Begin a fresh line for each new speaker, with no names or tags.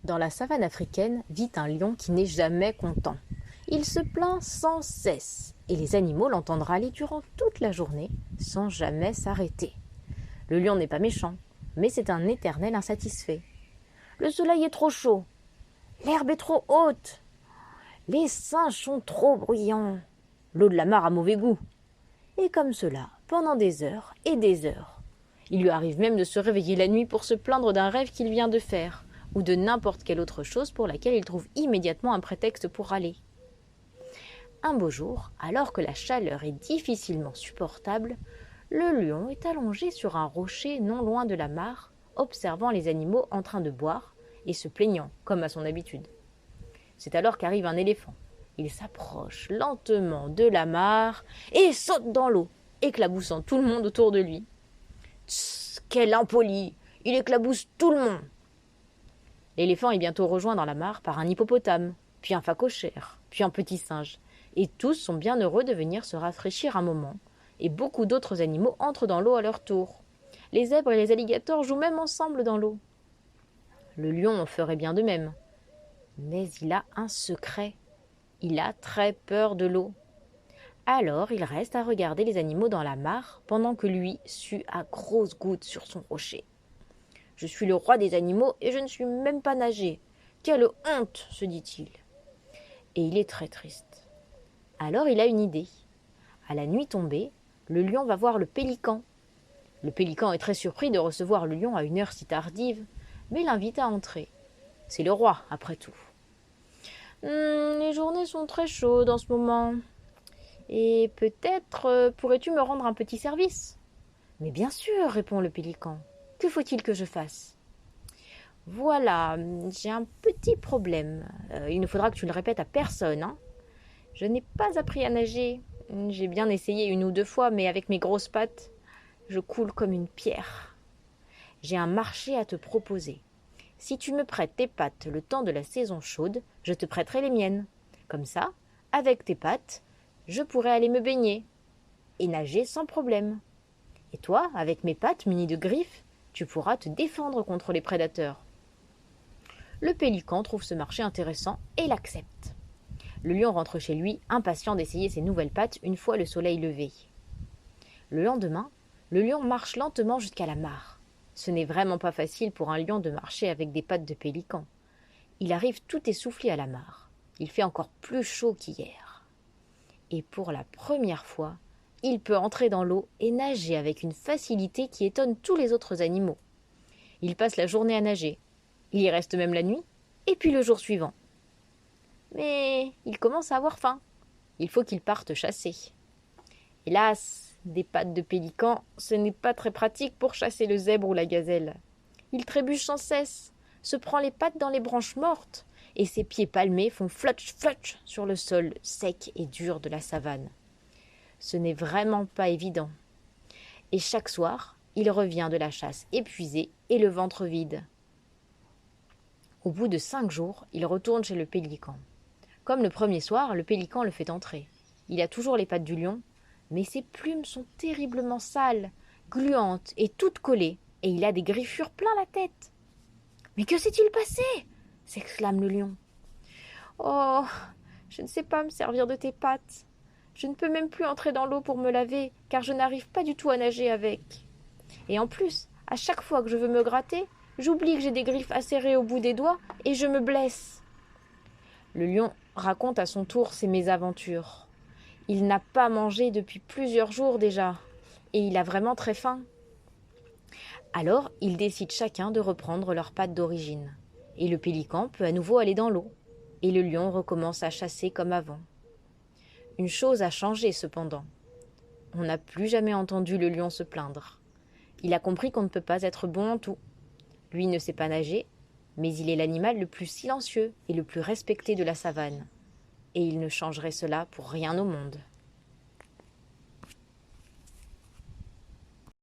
Dans la savane africaine vit un lion qui n'est jamais content. Il se plaint sans cesse et les animaux l'entendent râler durant toute la journée sans jamais s'arrêter. Le lion n'est pas méchant, mais c'est un éternel insatisfait. Le soleil est trop chaud, l'herbe est trop haute, les singes sont trop bruyants, l'eau de la mare a mauvais goût. Et comme cela, pendant des heures et des heures. Il lui arrive même de se réveiller la nuit pour se plaindre d'un rêve qu'il vient de faire, ou de n'importe quelle autre chose pour laquelle il trouve immédiatement un prétexte pour râler. Un beau jour, alors que la chaleur est difficilement supportable, le lion est allongé sur un rocher non loin de la mare, observant les animaux en train de boire et se plaignant, comme à son habitude. C'est alors qu'arrive un éléphant. Il s'approche lentement de la mare et saute dans l'eau, éclaboussant tout le monde autour de lui. « Tss, quel impoli! Il éclabousse tout le monde !» L'éléphant est bientôt rejoint dans la mare par un hippopotame, puis un phacochère, puis un petit singe. Et tous sont bien heureux de venir se rafraîchir un moment. Et beaucoup d'autres animaux entrent dans l'eau à leur tour. Les zèbres et les alligators jouent même ensemble dans l'eau. Le lion en ferait bien de même. Mais il a un secret. Il a très peur de l'eau. Alors il reste à regarder les animaux dans la mare pendant que lui sue à grosses gouttes sur son rocher. « Je suis le roi des animaux et je ne suis même pas nagé. Quelle honte !» se dit-il. Et il est très triste. Alors il a une idée. À la nuit tombée, le lion va voir le pélican. Le pélican est très surpris de recevoir le lion à une heure si tardive, mais l'invite à entrer. C'est le roi, après tout. Les journées sont très chaudes en ce moment. Et peut-être pourrais-tu me rendre un petit service ? Mais bien sûr, répond le pélican. Que faut-il que je fasse ? Voilà, j'ai un petit problème. Il ne faudra que tu le répètes à personne, hein ? Je n'ai pas appris à nager. J'ai bien essayé une ou deux fois, mais avec mes grosses pattes, je coule comme une pierre. J'ai un marché à te proposer. Si tu me prêtes tes pattes le temps de la saison chaude, je te prêterai les miennes. Comme ça, avec tes pattes, je pourrai aller me baigner et nager sans problème. Et toi, avec mes pattes munies de griffes, tu pourras te défendre contre les prédateurs. Le pélican trouve ce marché intéressant et l'accepte. Le lion rentre chez lui, impatient d'essayer ses nouvelles pattes une fois le soleil levé. Le lendemain, le lion marche lentement jusqu'à la mare. Ce n'est vraiment pas facile pour un lion de marcher avec des pattes de pélican. Il arrive tout essoufflé à la mare. Il fait encore plus chaud qu'hier. Et pour la première fois, il peut entrer dans l'eau et nager avec une facilité qui étonne tous les autres animaux. Il passe la journée à nager. Il y reste même la nuit, et puis le jour suivant. Mais il commence à avoir faim. Il faut qu'il parte chasser. Hélas, des pattes de pélican, ce n'est pas très pratique pour chasser le zèbre ou la gazelle. Il trébuche sans cesse, se prend les pattes dans les branches mortes, et ses pieds palmés font flotch flotch sur le sol sec et dur de la savane. Ce n'est vraiment pas évident. Et chaque soir, il revient de la chasse épuisé et le ventre vide. Au bout de 5 jours, il retourne chez le pélican. Comme le premier soir, le pélican le fait entrer. Il a toujours les pattes du lion, mais ses plumes sont terriblement sales, gluantes et toutes collées, et il a des griffures plein la tête. « Mais que s'est-il passé ?» s'exclame le lion. « Oh, je ne sais pas me servir de tes pattes. Je ne peux même plus entrer dans l'eau pour me laver, car je n'arrive pas du tout à nager avec. Et en plus, à chaque fois que je veux me gratter, j'oublie que j'ai des griffes acérées au bout des doigts et je me blesse. » Le lion raconte à son tour ses mésaventures. Il n'a pas mangé depuis plusieurs jours déjà, et il a vraiment très faim. Alors, ils décident chacun de reprendre leurs pattes d'origine. Et le pélican peut à nouveau aller dans l'eau, et le lion recommence à chasser comme avant. Une chose a changé cependant. On n'a plus jamais entendu le lion se plaindre. Il a compris qu'on ne peut pas être bon en tout. Lui ne sait pas nager, mais il est l'animal le plus silencieux et le plus respecté de la savane. Et il ne changerait cela pour rien au monde.